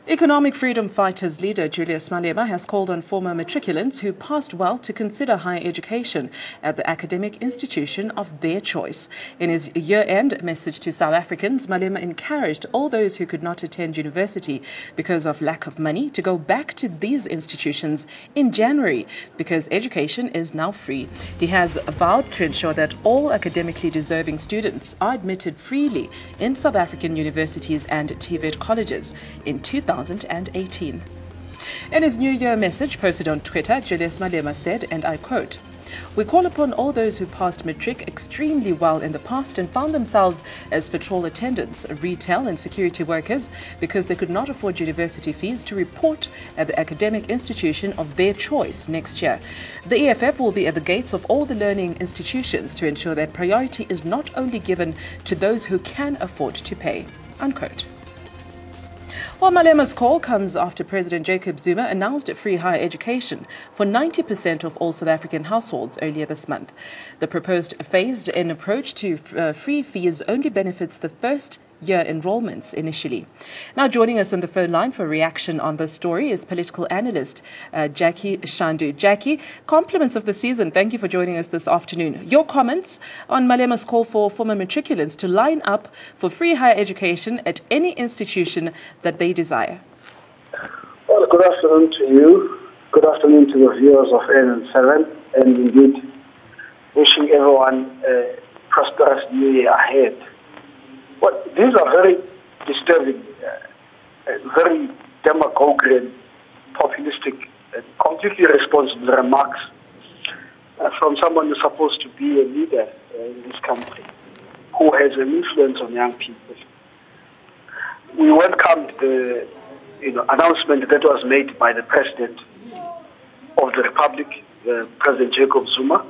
Economic Freedom Fighters leader Julius Malema has called on former matriculants who passed well to consider higher education at the academic institution of their choice. In his year-end message to South Africans, Malema encouraged all those who could not attend university because of lack of money to go back to these institutions in January because education is now free. He has vowed to ensure that all academically deserving students are admitted freely in South African universities and TVET colleges in 2018. In his New Year message posted on Twitter, Julius Malema said, and I quote, "We call upon all those who passed matric extremely well in the past and found themselves as patrol attendants, retail and security workers because they could not afford university fees to report at the academic institution of their choice next year. The EFF will be at the gates of all the learning institutions to ensure that priority is not only given to those who can afford to pay." Unquote. While Malema's call comes after President Jacob Zuma announced free higher education for 90% of all South African households earlier this month. The proposed phased-in approach to free fees only benefits the first year enrollments initially. Now joining us on the phone line for reaction on this story is political analyst Jackie Shandu. Jackie, compliments of the season. Thank you for joining us this afternoon. Your comments on Malema's call for former matriculants to line up for free higher education at any institution that they desire. Well, good afternoon to you. Good afternoon to the viewers of N7, and indeed wishing everyone a prosperous new year ahead. Well, these are very disturbing, very demagoguing, populistic, completely irresponsible remarks from someone who's supposed to be a leader in this country, who has an influence on young people. We welcomed the announcement that was made by the President of the Republic, President Jacob Zuma,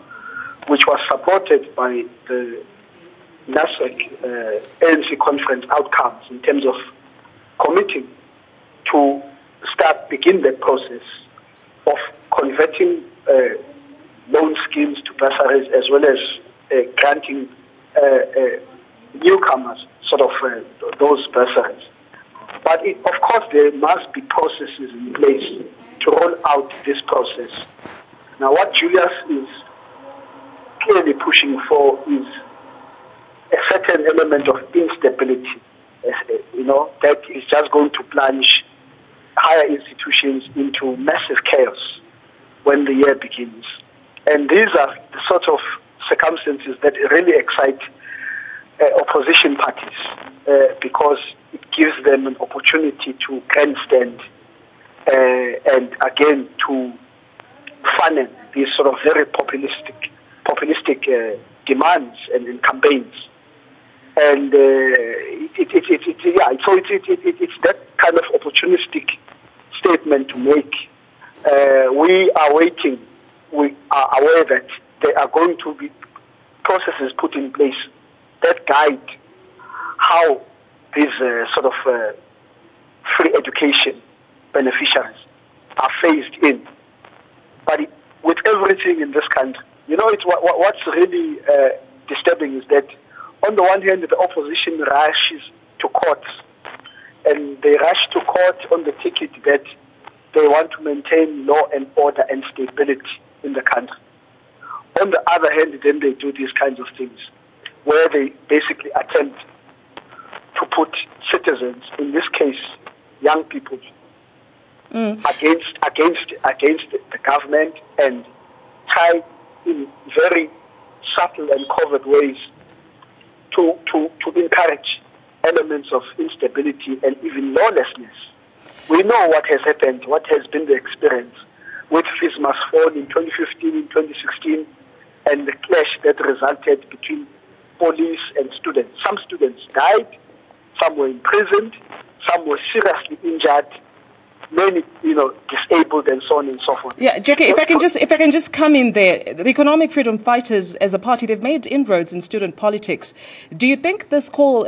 which was supported by the ANC conference outcomes in terms of committing to begin the process of converting loan schemes to bursaries as well as granting newcomers those bursaries. But of course there must be processes in place to roll out this process. Now what Julius is clearly pushing for is a certain element of instability, that is just going to plunge higher institutions into massive chaos when the year begins. And these are the sort of circumstances that really excite opposition parties because it gives them an opportunity to grandstand and again to funnel these sort of very populistic demands and campaigns. And it's that kind of opportunistic statement to make. We are waiting. We are aware that there are going to be processes put in place that guide how these free education beneficiaries are phased in. But with everything in this country, what's really disturbing is that on the one hand, the opposition rushes to court, and they rush to court on the ticket that they want to maintain law and order and stability in the country. On the other hand, then they do these kinds of things, where they basically attempt to put citizens, in this case, young people, against the government, and try in very subtle and covert ways to encourage elements of instability and even lawlessness. We know what has happened, what has been the experience with Fees Must Fall in 2015, in 2016, and the clash that resulted between police and students. Some students died, some were imprisoned, some were seriously injured, many, disabled and so on and so forth. Yeah, Jackie, if I can just come in there, the Economic Freedom Fighters as a party, they've made inroads in student politics. Do you think this call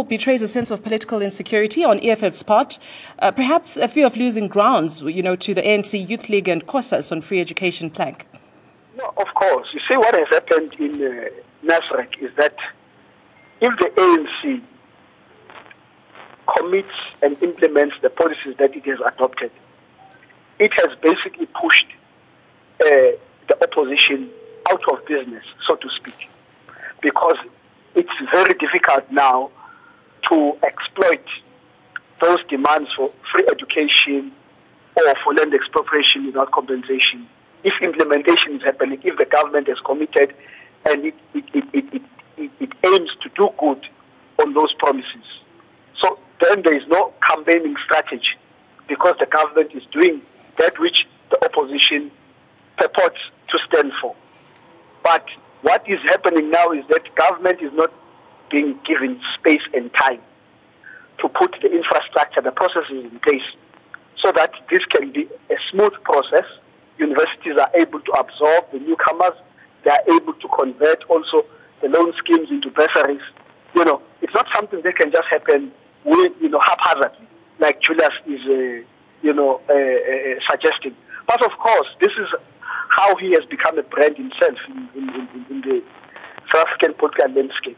betrays a sense of political insecurity on EFF's part? Perhaps a fear of losing grounds, to the ANC Youth League and COSAS on free education plank? No, of course. You see, what has happened in Nasrec is that if the ANC commits and implements the policies that it has adopted, it has basically pushed the opposition out of business, so to speak, because it's very difficult now to exploit those demands for free education or for land expropriation without compensation. If implementation is happening, if the government has committed and it aims to do good on those promises. So then there is no campaigning strategy because the government is doing that which the opposition purports to stand for. But what is happening now is that government is not being given space and time to put the infrastructure, the processes in place so that this can be a smooth process. Universities are able to absorb the newcomers. They are able to convert also the loan schemes into bursaries. It's not something that can just happen haphazardly, like Julius is, suggesting. But of course, this is how he has become a brand himself in the South African political landscape.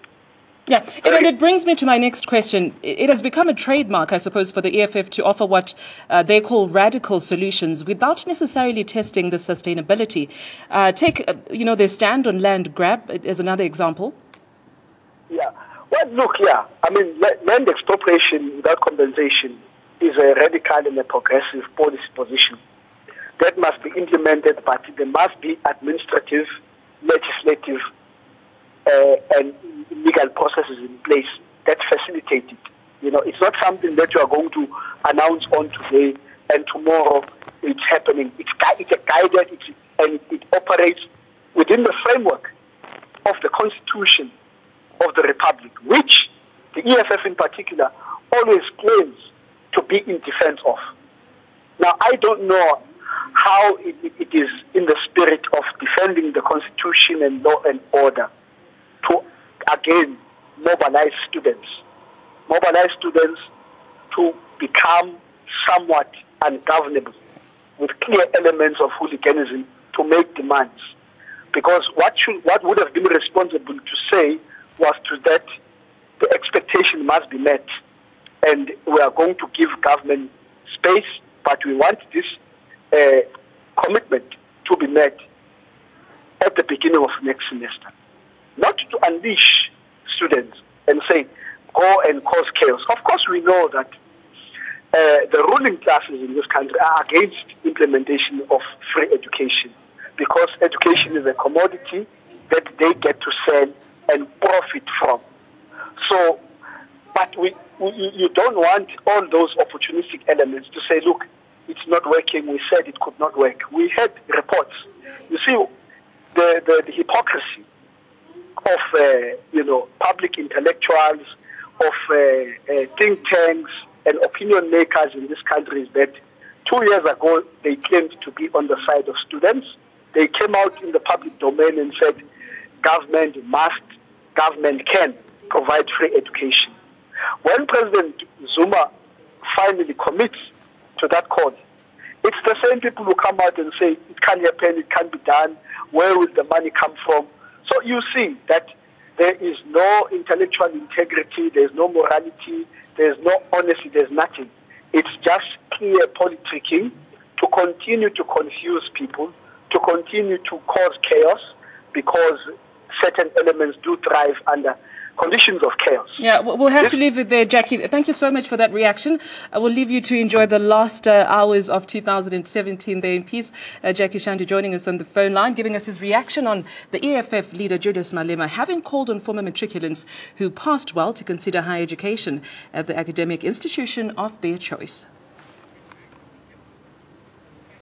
Yeah, and it brings me to my next question. It has become a trademark, I suppose, for the EFF to offer what they call radical solutions without necessarily testing the sustainability. Take, their stand on land grab as another example. Yeah. Well, look, land expropriation without compensation is a radical and a progressive policy position that must be implemented, but there must be administrative, legislative, and legal processes in place that facilitate it. It's not something that you are going to announce on today and tomorrow it's happening. It's a guided, and it operates within the framework of the Constitution of the Republic, which the EFF in particular always claims to be in defense of. Now, I don't know how it is in the spirit of defending the Constitution and law and order to, again, mobilize students to become somewhat ungovernable with clear elements of hooliganism to make demands. Because what would have been responsible to say was that the expectation must be met and we are going to give government space, but we want this commitment to be met at the beginning of next semester. Not to unleash students and say, go and cause chaos. Of course, we know that the ruling classes in this country are against implementation of free education because education is a commodity that they get to sell and profit from. So, but you don't want all those opportunistic elements to say, look, it's not working. We said it could not work. We had reports. You see, the hypocrisy of public intellectuals, of think tanks and opinion makers in this country is that 2 years ago they claimed to be on the side of students. They came out in the public domain and said government can provide free education. When President Zuma finally commits to that cause, it's the same people who come out and say it can't happen, it can't be done, where will the money come from? So you see that there is no intellectual integrity, there's no morality, there's no honesty, there's nothing. It's just clear politicking to continue to confuse people, to continue to cause chaos, because certain elements do thrive under conditions of chaos. Yeah, we'll have to leave it there, Jackie. Thank you so much for that reaction. I will leave you to enjoy the last hours of 2017 there in peace. Jackie Shandu joining us on the phone line, giving us his reaction on the EFF leader, Julius Malema, having called on former matriculants who passed well to consider higher education at the academic institution of their choice.